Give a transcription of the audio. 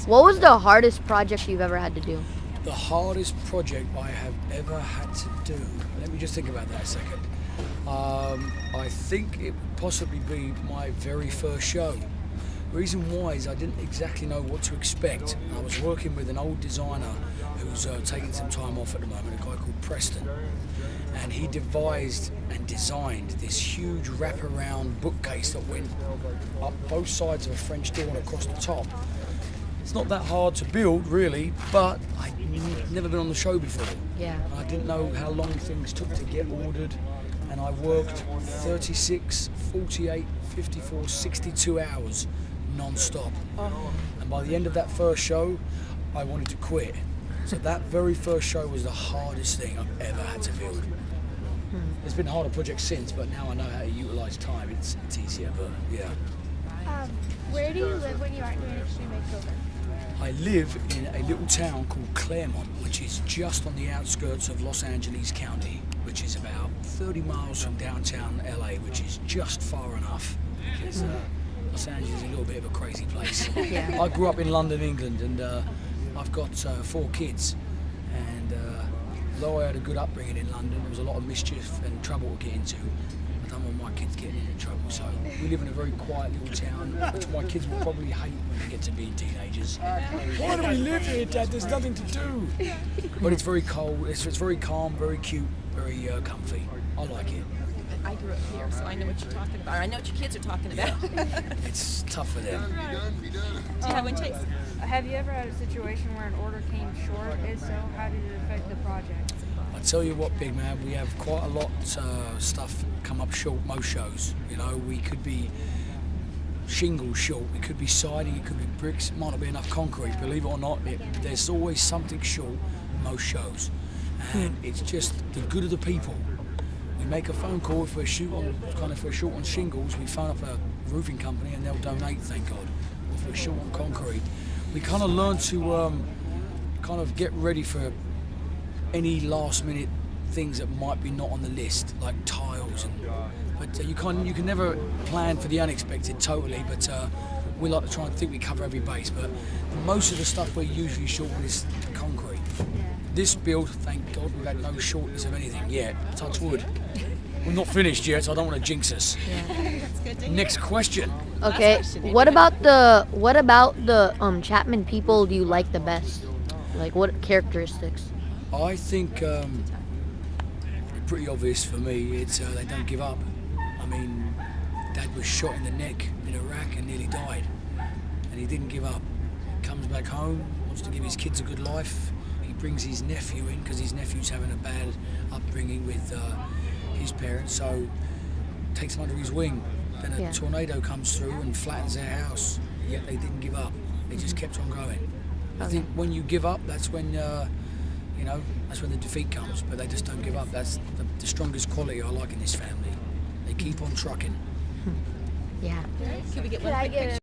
What was the hardest project you've ever had to do? The hardest project I have ever had to do. Let me just think about that a second. I think it would possibly be my very first show. The reason why is I didn't exactly know what to expect. I was working with an old designer who's taking some time off at the moment, a guy called Preston. And he devised and designed this huge wraparound bookcase that went up both sides of a French door and across the top. It's not that hard to build, really, but I'd never been on the show before. Yeah. I didn't know how long things took to get ordered, and I worked 36, 48, 54, 62 hours non-stop. And by the end of that first show, I wanted to quit. So that very first show was the hardest thing I've ever had to build. There's been harder projects since, but now I know how to utilise time. It's easier, but yeah. Where do you live when you aren't doing Extreme Makeover? I live in a little town called Claremont, which is just on the outskirts of Los Angeles County, which is about 30 miles from downtown LA, which is just far enough because Los Angeles is a little bit of a crazy place. Yeah. I grew up in London, England, and I've got 4 kids. And although I had a good upbringing in London, there was a lot of mischief and trouble to get into. I don't want my kids getting into trouble, so we live in a very quiet little town, which my kids will probably hate when they get to being teenagers. Why do we live here, Dad? There's nothing to do. But it's very cold, it's very calm, very cute, very comfy. I like it. I grew up here, so I know what you're talking about. I know what your kids are talking about. It's tough for them. Do you have one, Chase? Have you ever had a situation where an order came short? If so, how did it affect the project? I tell you what, big man, we have quite a lot stuff come up short most shows. You know, we could be shingles short, it could be siding, it could be bricks, it might not be enough concrete. Believe it or not, there's always something short most shows, and it's just the good of the people. We make a phone call if we're short on shingles. We phone up a roofing company and they'll donate, thank God. Or if we're short on concrete, we kind of learn to kind of get ready for any last minute things that might be not on the list, like tiles. But you can never plan for the unexpected totally. But we like to try and think we cover every base. But most of the stuff we're usually short on is concrete. This build, thank God, we've had no shortness of anything yet. Touch wood. We're not finished yet, so I don't want to jinx us. Yeah. That's good to hear. Next question. Okay. What about the Chapman people do you like the best? Like what characteristics? I think pretty obvious for me. It's they don't give up. I mean, Dad was shot in the neck in Iraq and nearly died, and he didn't give up. Comes back home, wants to give his kids a good life. He brings his nephew in because his nephew's having a bad upbringing with his parents, so takes him under his wing. Then a tornado comes through and flattens their house, yet they didn't give up. They just kept on going. I think when you give up, that's when that's when the defeat comes. But they just don't give up. That's the strongest quality I like in this family. They keep on trucking. Yeah. Can we get one quick picture?